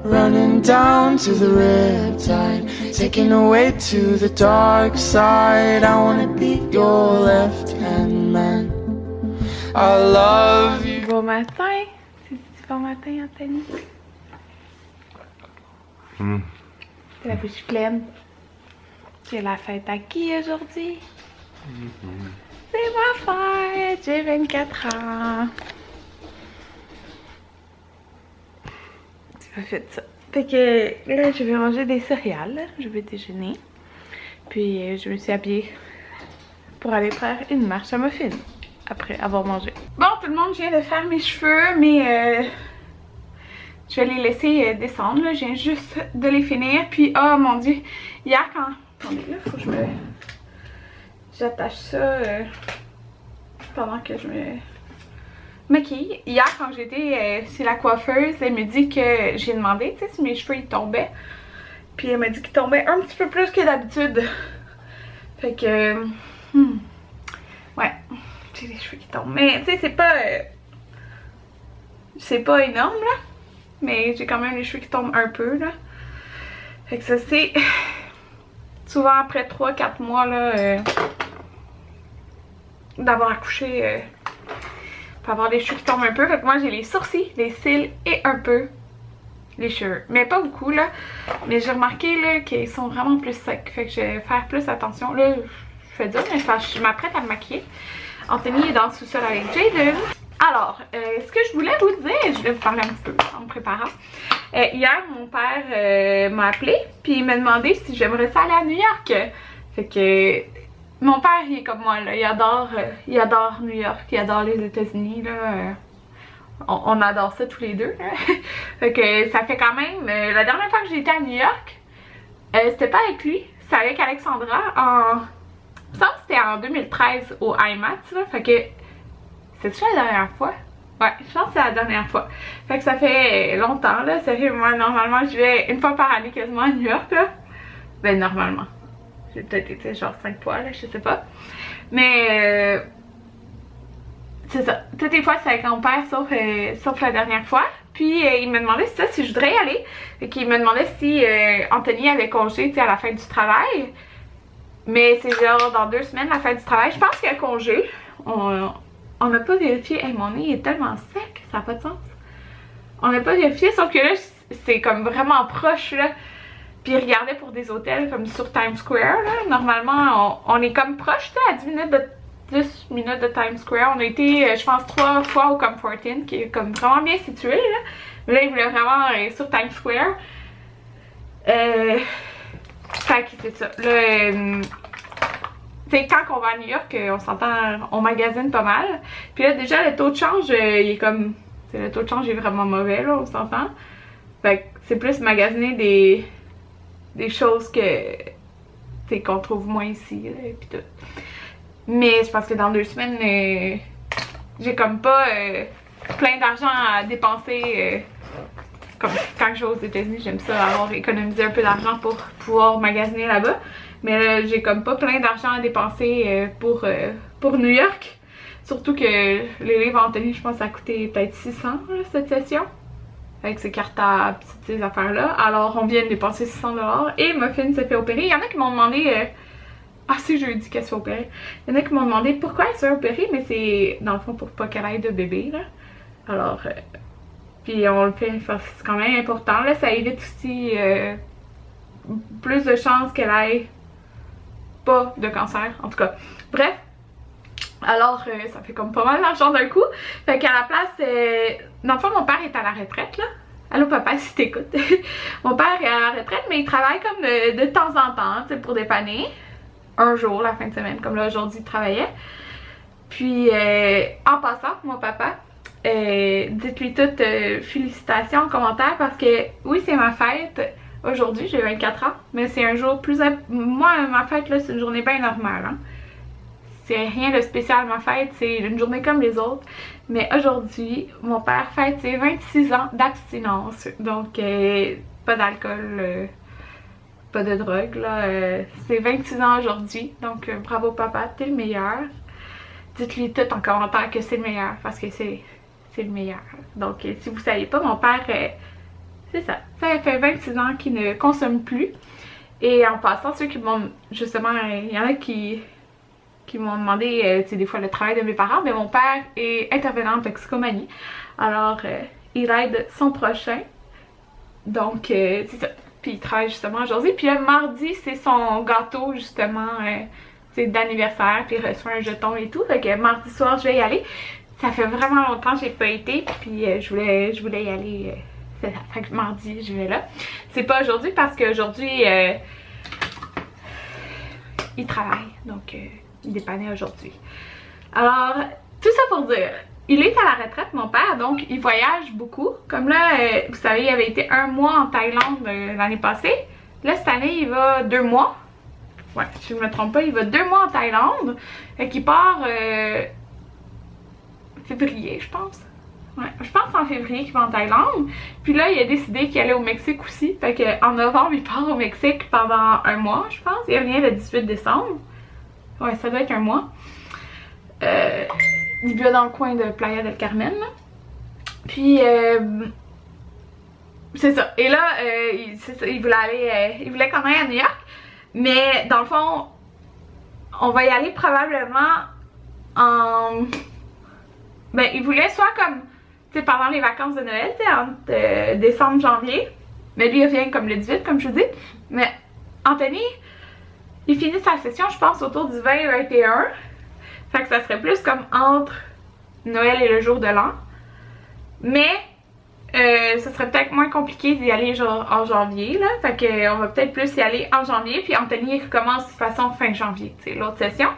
running down to the riptide, taking away to the dark side. I wanna be your left-hand man. I love you. Bon matin. C'est bon matin, Anthony. C'est la bouche pleine. J'ai la fête à qui aujourd'hui? C'est ma fête, j'ai 24 ans. Tu m'as fait ça. Fait que là, je vais manger des céréales, je vais déjeuner. Puis je me suis habillée pour aller faire une marche à muffins après avoir mangé. Bon, tout le monde vient de faire mes cheveux, mais je vais les laisser descendre, là. Je viens juste de les finir. Puis, oh mon dieu, hier quand... Attendez, là, faut que j'attache ça pendant que je me maquille. Hier, quand j'étais chez la coiffeuse, elle me dit que... J'ai demandé, tu sais, si mes cheveux ils tombaient. Puis elle m'a dit qu'ils tombaient un petit peu plus que d'habitude. Fait que... ouais, j'ai les cheveux qui tombent. Mais, tu sais, c'est pas énorme, là. Mais j'ai quand même les cheveux qui tombent un peu, là. Fait que ça, c'est... Souvent après 3-4 mois, là, d'avoir accouché, pour avoir les cheveux qui tombent un peu. Fait que moi, j'ai les sourcils, les cils et un peu les cheveux. Mais pas beaucoup, là. Mais j'ai remarqué, là, qu'ils sont vraiment plus secs. Fait que je vais faire plus attention. Là, je fais dur, mais je m'apprête à me maquiller. Anthony est dans le sous-sol avec Jaden. Alors, ce que je voulais vous dire, je vais vous parler un petit peu en me préparant. Hier, mon père m'a appelé, puis il m'a demandé si j'aimerais ça aller à New York. Fait que mon père, il est comme moi, là, il adore New York, il adore les États-Unis, là. On adore ça tous les deux, là. Fait que ça fait quand même... la dernière fois que j'ai été à New York, c'était pas avec lui, c'était avec Alexandra il me semble que c'était en 2013 au IMAX, là. Fait que... C'est-tu la dernière fois? Ouais, je pense que c'est la dernière fois. Fait que ça fait longtemps, là. Sérieux, moi, normalement, je vais une fois par année quasiment à New York, là. Ben, normalement. J'ai peut-être été genre 5 fois, là, je sais pas. Mais, c'est ça. Toutes les fois, c'est avec mon père, sauf la dernière fois. Puis, il me demandait si je voudrais y aller. Fait qu'il me demandait si Anthony avait congé, tu sais, à la fin du travail. Mais c'est genre dans 2 semaines, la fin du travail. Je pense qu'il y a congé. On n'a pas vérifié. Hey, mon nez est tellement sec, ça n'a pas de sens. On n'a pas vérifié, sauf que là, c'est comme vraiment proche, là. Puis regardez pour des hôtels comme sur Times Square, là. Normalement, on est comme proche, là, à 10 minutes de Times Square. On a été, je pense, 3 fois au Comfort Inn, qui est comme vraiment bien situé, là. Mais là, il voulait vraiment sur Times Square. Fait que c'est ça. Là, c'est quand on va à New York, on s'entend, on magasine pas mal. Puis là, déjà, le taux de change, il est comme... Le taux de change est vraiment mauvais, là, on s'entend. Fait que c'est plus magasiner des choses qu'on trouve moins ici, là, pis tout. Mais je pense que dans 2 semaines, j'ai comme pas plein d'argent à dépenser. Comme quand je vais aux États-Unis, j'aime ça, avoir économisé un peu d'argent pour pouvoir magasiner là-bas. Mais là, j'ai comme pas plein d'argent à dépenser pour New York. Surtout que les livres Anthony, je pense que ça a coûté peut-être 600 là, cette session. Avec ses cartes à ces affaires-là. Alors, on vient de dépenser 600 $. Et Muffin s'est fait opérer. Il y en a qui m'ont demandé... Ah, c'est jeudi qu'elle se fait opérer. Il y en a qui m'ont demandé pourquoi elle se fait opérer. Mais c'est dans le fond pour pas qu'elle ait de bébé, là. Alors... Puis on le fait, c'est quand même important, là. Ça évite aussi plus de chances qu'elle ait pas de cancer, en tout cas. Bref, alors ça fait comme pas mal d'argent d'un coup. Fait qu'à la place, dans le fond, mon père est à la retraite, là. Allô papa, si t'écoutes. Mon père est à la retraite, mais il travaille comme de temps en temps, tu sais, pour dépanner. Un jour, la fin de semaine, comme là aujourd'hui, il travaillait. Puis, en passant, mon papa, dites-lui toutes félicitations en commentaire parce que oui, c'est ma fête. Aujourd'hui, j'ai 24 ans, mais c'est un jour plus... Moi, ma fête, là, c'est une journée bien normale, hein. C'est rien de spécial, ma fête, c'est une journée comme les autres. Mais aujourd'hui, mon père fête ses 26 ans d'abstinence. Donc, pas d'alcool, pas de drogue, là. C'est 26 ans aujourd'hui, donc bravo papa, t'es le meilleur. Dites-lui tout en commentaire que c'est le meilleur, parce que c'est le meilleur. Donc, si vous ne saviez pas, mon père... c'est ça. Ça fait 26 ans qu'il ne consomme plus. Et en passant, ceux qui m'ont justement, il y en a qui m'ont demandé, tu sais, des fois le travail de mes parents, mais mon père est intervenant en toxicomanie. Alors, il aide son prochain. Donc, c'est ça. Puis il travaille justement aujourd'hui. Puis le mardi, c'est son gâteau justement d'anniversaire. Puis il reçoit un jeton et tout. Fait que mardi soir, je vais y aller. Ça fait vraiment longtemps que j'ai pas été. Puis je voulais y aller. Fait que mardi, je vais là. C'est pas aujourd'hui parce qu'aujourd'hui, il travaille. Donc, il dépannait aujourd'hui. Alors, tout ça pour dire, il est à la retraite, mon père, donc il voyage beaucoup. Comme là, vous savez, il avait été 1 mois en Thaïlande l'année passée. Là, cette année, il va 2 mois. Ouais, si je ne me trompe pas, il va 2 mois en Thaïlande. Fait qu'il part février, je pense. Ouais, je pense en février qu'il va en Thaïlande. Puis là, il a décidé qu'il allait au Mexique aussi. Fait qu'en novembre, il part au Mexique pendant 1 mois, je pense. Il revient le 18 décembre. Ouais, ça doit être 1 mois. Il vit dans le coin de Playa del Carmen. Là. Puis, c'est ça. Et là, il voulait aller, il voulait qu'on aille à New York. Mais dans le fond, on va y aller probablement en... Ben, il voulait soit comme, tu sais, pendant les vacances de Noël, tu sais, entre décembre, janvier. Mais lui, il revient comme le 18, comme je vous dis. Mais Anthony, il finit sa session, je pense, autour du 20-21. Fait que ça serait plus comme entre Noël et le jour de l'an. Mais ça serait peut-être moins compliqué d'y aller genre en janvier, là. Fait qu'on va peut-être plus y aller en janvier. Puis Anthony recommence de toute façon fin janvier, tu sais, l'autre session.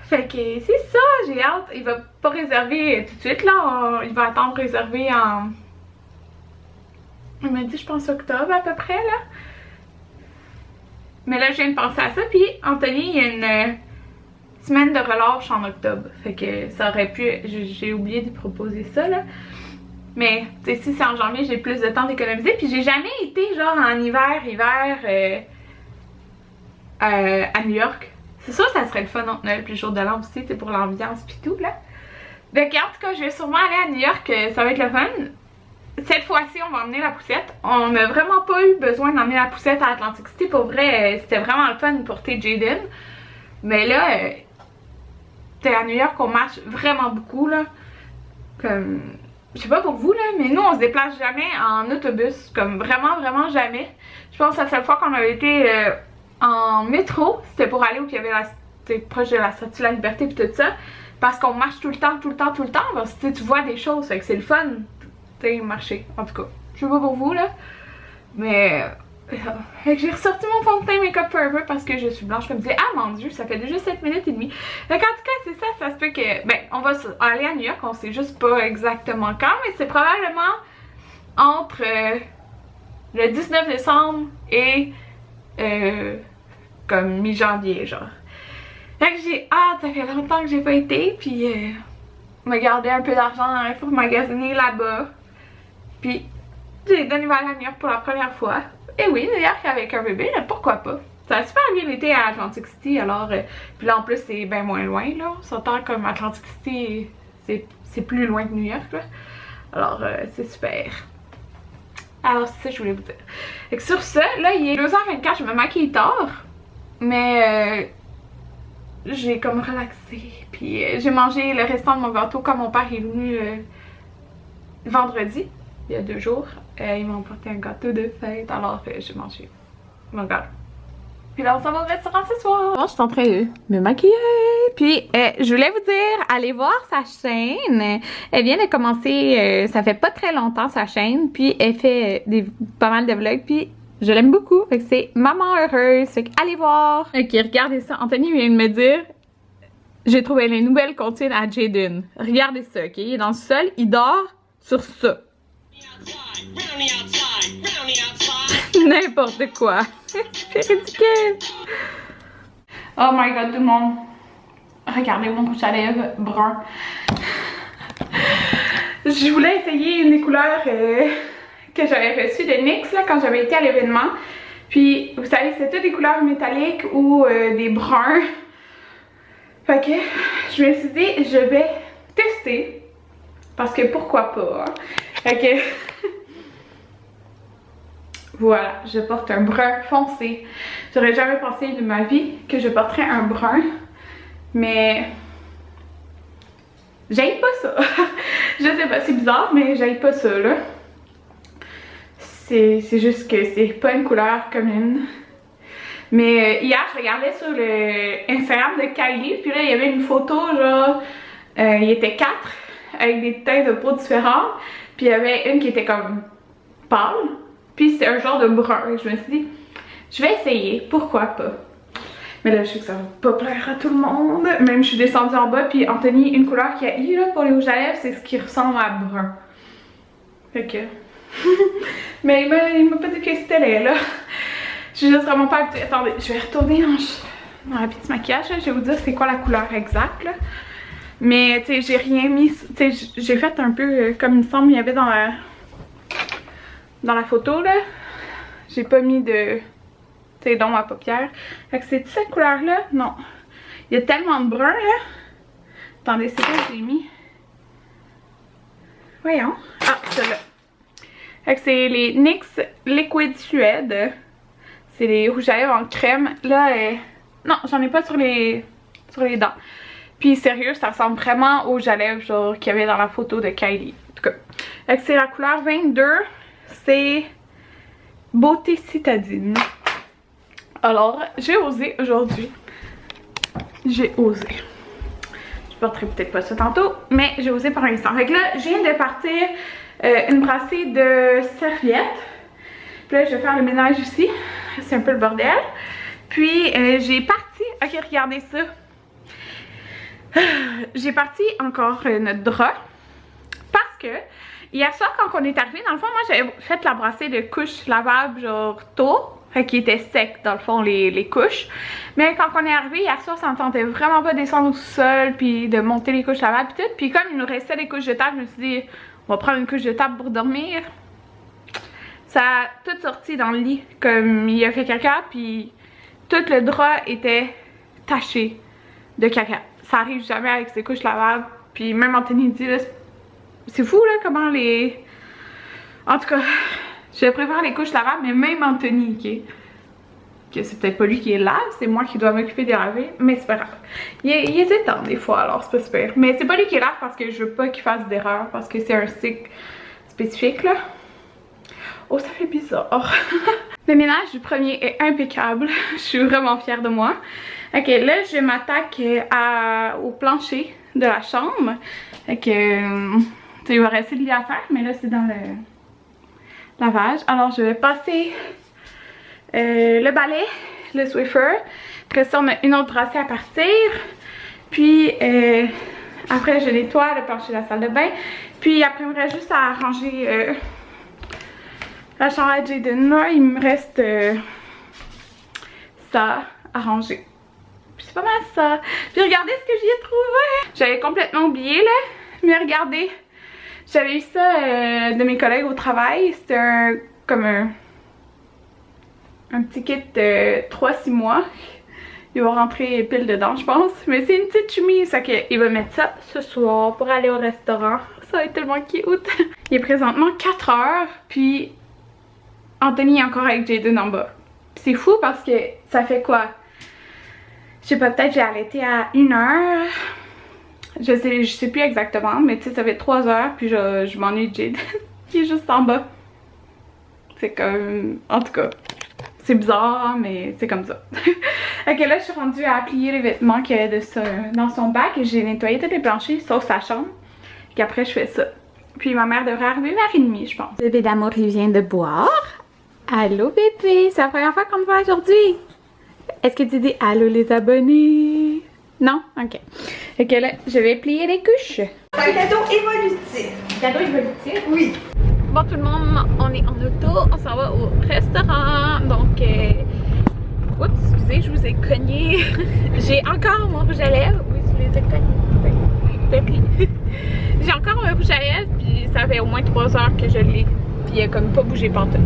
Fait que c'est ça, j'ai hâte. Il va pas réserver tout de suite, là. Il va attendre réserver en... Il m'a dit, je pense, octobre à peu près, là. Mais là, je viens de penser à ça. Puis Anthony, il y a une semaine de relâche en octobre. Fait que ça aurait pu... J'ai oublié de proposer ça, là. Mais, tu sais, si c'est en janvier, j'ai plus de temps d'économiser. Puis j'ai jamais été, genre, en hiver, à New York. C'est sûr, ça serait le fun entre Noël puis le jour de l'an aussi, c'est pour l'ambiance pis tout, là. Donc, en tout cas, je vais sûrement aller à New York, ça va être le fun. Cette fois-ci, on va emmener la poussette. On n'a vraiment pas eu besoin d'emmener la poussette à Atlantic City. Pour vrai, c'était vraiment le fun de porter Jaden. Mais là, à New York, on marche vraiment beaucoup, là. Comme... Je sais pas pour vous, là, mais nous, on se déplace jamais en autobus. Comme vraiment, vraiment jamais. Je pense que la seule fois qu'on avait été... en métro, c'était pour aller où il y avait proche de la Statue de la Liberté puis tout ça, parce qu'on marche tout le temps, parce que tu vois des choses, fait que c'est le fun, tu sais, marcher, en tout cas. Je sais pas pour vous, là, mais j'ai ressorti mon fond de teint Make Up Forever parce que je suis blanche, comme je disais, ah mon dieu, ça fait déjà 7 minutes et demie. Fait qu'en tout cas, c'est ça, ça se peut que, ben, on va aller à New York, on sait juste pas exactement quand, mais c'est probablement entre le 19 décembre et comme mi-janvier, genre. Fait que j'ai hâte, ça fait longtemps que j'ai pas été, puis me garder un peu d'argent pour magasiner là-bas. Puis j'ai donné à New York pour la première fois. Et oui, New York avec un bébé, là, pourquoi pas? Ça a super bien été à Atlantic City, alors... puis là, en plus, c'est bien moins loin, là. On s'entend comme Atlantic City, c'est plus loin que New York, là. Alors, c'est super. Alors, c'est ça que je voulais vous dire. Fait que sur ça, là, il est 2h24, je me maquille tard. Mais j'ai comme relaxé. Puis j'ai mangé le restant de mon gâteau quand mon père est venu vendredi, il y a 2 jours. Il m'a emporté un gâteau de fête, alors j'ai mangé mon gâteau. Puis là, on s'en va au restaurant ce soir. Bon, je suis en train de me maquiller. Puis, je voulais vous dire, allez voir sa chaîne. Elle vient de commencer, ça fait pas très longtemps sa chaîne. Puis, elle fait pas mal de vlogs. Puis, je l'aime beaucoup. Fait que c'est Maman Heureuse. Fait que allez voir. Ok, regardez ça. Anthony vient de me dire, j'ai trouvé les nouvelles comptines à Jaden. Regardez ça, ok? Il est dans le sol, il dort sur ça. N'importe quoi. C'est ridicule. Oh my god, tout le monde. Regardez mon rouge à lèvres brun. Je voulais essayer une des couleurs que j'avais reçues de NYX là, quand j'avais été à l'événement. Puis, vous savez, c'est toutes des couleurs métalliques ou des bruns. Fait que je me suis dit, je vais tester. Parce que pourquoi pas. Hein? Fait que Voilà, je porte un brun foncé. J'aurais jamais pensé de ma vie que je porterais un brun, mais j'aime pas ça. Je sais pas, c'est bizarre, mais j'aime pas ça là. C'est juste que c'est pas une couleur commune. Mais hier, je regardais sur le Instagram de Kylie, puis là, il y avait une photo, genre, il était 4 avec des teintes de peau différentes, puis il y avait une qui était comme pâle, puis c'était un genre de brun. Et je me suis dit, je vais essayer, pourquoi pas. Mais là, je sais que ça va pas plaire à tout le monde. Même je suis descendue en bas, puis Anthony, une couleur qu'il a eu là pour les rouges à lèvres, c'est ce qui ressemble à brun. Fait que... Mais il m'a pas dit que c'était laid là. Je suis juste vraiment pas habituée. Attendez, je vais retourner dans la petite maquillage là. Je vais vous dire c'est quoi la couleur exacte là. Mais tu sais, j'ai rien mis. Tu sais, j'ai fait un peu comme il me semble il y avait dans la photo là. J'ai pas mis de... Tu sais, dans ma paupière. Fait que c'est cette couleur là? Non. Il y a tellement de brun là. Attendez, c'est quoi que j'ai mis? Voyons. Ah, celle-là. Fait que c'est les NYX Liquid Suede. C'est les rouges à lèvres en crème. Là, non, j'en ai pas sur les dents. Puis sérieux, ça ressemble vraiment aux rouges à lèvres genre qu'il y avait dans la photo de Kylie. En tout cas. Fait que c'est la couleur 22. C'est Beauté Citadine. Alors, j'ai osé aujourd'hui. J'ai osé. Je porterai peut-être pas ça tantôt, mais j'ai osé pour l'instant. Fait que là, je viens de partir une brassée de serviettes. Puis là, je vais faire le ménage ici. C'est un peu le bordel. Puis, j'ai parti... Ok, regardez ça. J'ai parti encore notre drap. Parce que, hier soir, quand on est arrivé, dans le fond, moi, j'avais fait la brassée de couches lavables, genre tôt. Fait qu'il était sec, dans le fond, les couches. Mais quand on est arrivé, hier soir, ça me tentait vraiment pas de descendre au sol, puis de monter les couches lavables, puis tout. Puis comme il nous restait des couches de table, je me suis dit, on va prendre une couche de table pour dormir. Ça a tout sorti dans le lit, comme il a fait caca, puis tout le drap était taché de caca. Ça arrive jamais avec ces couches lavables. Puis même Anthony dit, c'est fou là, comment les... En tout cas... Je préfère les couches lavables, mais même Anthony, que c'est peut-être pas lui qui est lave, c'est moi qui dois m'occuper des laver, mais c'est pas grave. Il est temps des fois, alors c'est pas super. Mais c'est pas lui qui est lave parce que je veux pas qu'il fasse d'erreur, parce que c'est un cycle spécifique là. Oh, ça fait bizarre. Le ménage du premier est impeccable, je suis vraiment fière de moi. Ok, là je m'attaque au plancher de la chambre. Ok, il va rester de lit à faire, mais là c'est dans le... lavage. Alors je vais passer le balai, le Swiffer. Après ça on a une autre brassée à partir. Puis après je nettoie le plancher de la salle de bain. Puis après il me reste juste à ranger la chambre à Jaden. Là il me reste ça à ranger. Puis c'est pas mal ça. Puis regardez ce que j'y ai trouvé. J'avais complètement oublié là. Mais regardez. J'avais eu ça de mes collègues au travail. C'était comme un petit kit de 3-6 mois. Ils vont rentrer pile dedans, je pense. Mais c'est une petite chemise, ça qu'il va mettre ça ce soir pour aller au restaurant. Ça va être tellement cute. Il est présentement 4 heures, puis Anthony est encore avec Jaden en bas. C'est fou parce que ça fait quoi? Je sais pas, peut-être j'ai arrêté à 1 heure. Je sais plus exactement, mais tu sais, ça fait 3 heures, puis je m'ennuie de Jaden qui est juste en bas. C'est comme... En tout cas, c'est bizarre, mais c'est comme ça. Ok, là, je suis rendue à plier les vêtements qu'il y avait dans son bac. J'ai nettoyé tous les planchers, sauf sa chambre. Puis après, je fais ça. Puis ma mère devrait arriver vers 1h30, je pense. Bébé d'amour, il vient de boire. Allô, bébé, c'est la première fois qu'on me voit aujourd'hui. Est-ce que tu dis allô les abonnés? Non? Ok. Fait que là, je vais plier les couches. C'est un cadeau évolutif. Cadeau évolutif? Oui. Bon tout le monde, on est en auto, on s'en va au restaurant. Donc, oups, excusez, je vous ai cogné. J'ai encore mon rouge à lèvres. Oui, je les ai cognés. J'ai encore mon rouge à lèvres, puis ça fait au moins 3 heures que je l'ai. Puis il a comme pas bougé pantoute.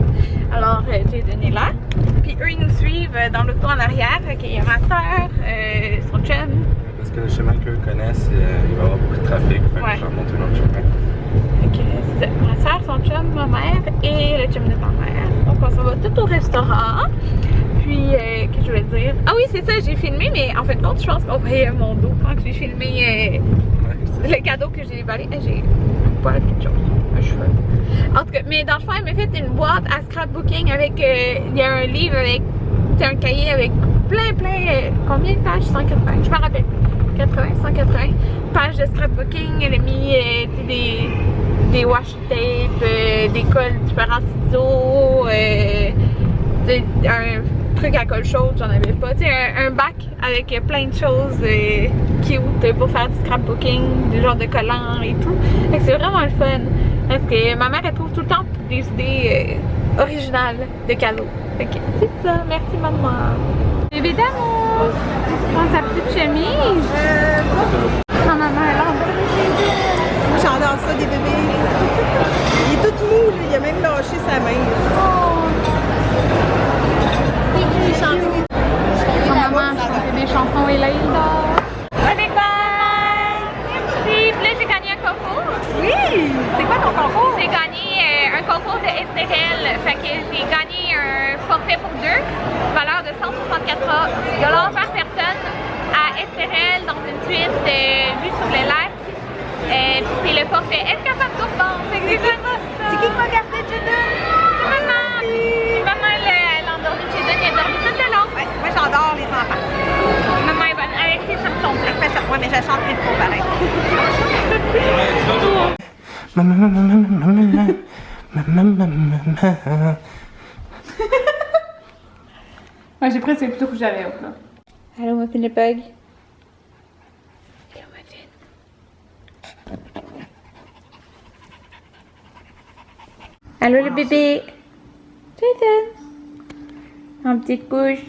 Alors, j'ai donné là. Puis eux, ils nous suivent dans l'auto en arrière. Fait qu'il y a ma soeur, son chum. Parce que le chemin qu'eux connaissent, il va y avoir beaucoup de trafic. Fait que je vais remonter l'autre chemin. Ok, c'est ça. Ma soeur, son chum, ma mère et le chum de ma mère. Donc on s'en va va tout au restaurant. Puis, qu'est-ce que je voulais dire? Ah oui, c'est ça, j'ai filmé, mais en fait, compte, je pense qu'on voyait mon dos quand j'ai filmé le cadeau que j'ai déballé. J'ai pas quelque chose, un cheveu. En tout cas, mais dans le fond, elle m'a fait une boîte à scrapbooking avec. Il y a un livre avec. C'est un cahier avec plein. Combien de pages? 180, je me rappelle plus. 80, 180 pages de scrapbooking. Elle a mis des washi tape, des colles, différents ciseaux, un truc à colle chaude, j'en avais pas. Tu sais, un bac avec plein de choses cute pour faire du scrapbooking, des genres de collants et tout. Fait que c'est vraiment le fun. Parce que ma mère, elle trouve tout le temps des idées originales de cadeaux. Fait que c'est ça. Merci maman. Bébé d'amour! Prends sa petite chemise. Ma maman, elle a Moi, j'adore ça, des bébés. Il est tout mou, là. Il a même lâché sa main. maman, je chantais des chansons et là il dort. Bye bye! Merci! Puis là j'ai gagné un concours. Oui! C'est quoi ton concours? J'ai gagné un concours de Estérel. Fait que j'ai gagné un forfait pour deux, valeur de 164$ par personne à Estérel dans une suite vue sur le lac. Puis c'est le forfait Escapade Gourmand. C'est qui qui m'a gardé Jaden? Maman! Maman, elle a endormi Jaden, elle a dormi tout le long. Ouais, moi j'adore les enfants. Maman est bonne avec ses chansons. Ouais, mais j'ai chanté le pot pareil. Ouais, j'ai presque plutôt couché à l'air là. Allô, Muffin le Pug. Allô, Muffin. Allô, le bébé. Jaden. En petite couche.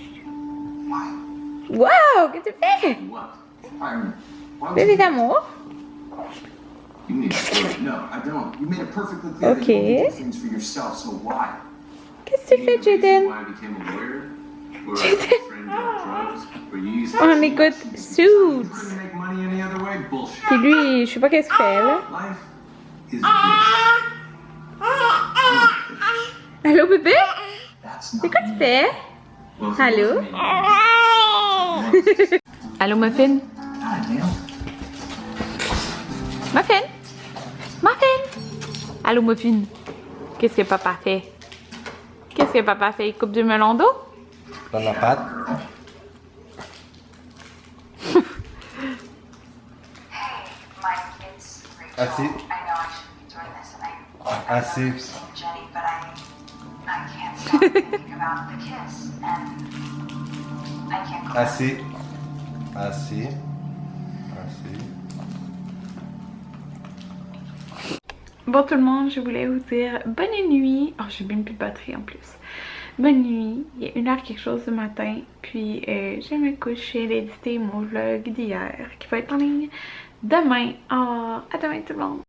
Wow, qu'est-ce que tu fais? Bébé d'amour. You need to no, I don't. You made it perfectly clear that you only do things for yourself, so why? Qu'est-ce que tu fais, Jaden? Why I became a lawyer? Where I was a friend of drugs? Where you used On écoute Suits. couldn't make money any other way? Bullshit. Puis lui, je sais pas qu'est-ce qu'il fait là. Life is bitch. Allô, bébé? That's C'est quoi tu fais? Well, if it Allô? wasn't me, Allô, Muffin? God damn. Muffin? Muffin? Allô, Muffin? Qu'est-ce que papa fait? Qu'est-ce que papa fait? Il coupe du melon d'eau? Dans la pâte. Assis. Assis. Assis. Assis. Assis. Bon tout le monde, je voulais vous dire bonne nuit. Oh, j'ai même plus de batterie en plus. Bonne nuit, il est 1h quelque chose du matin. Puis je me couche, j'ai édité mon vlog d'hier qui va être en ligne demain. Oh, à demain tout le monde.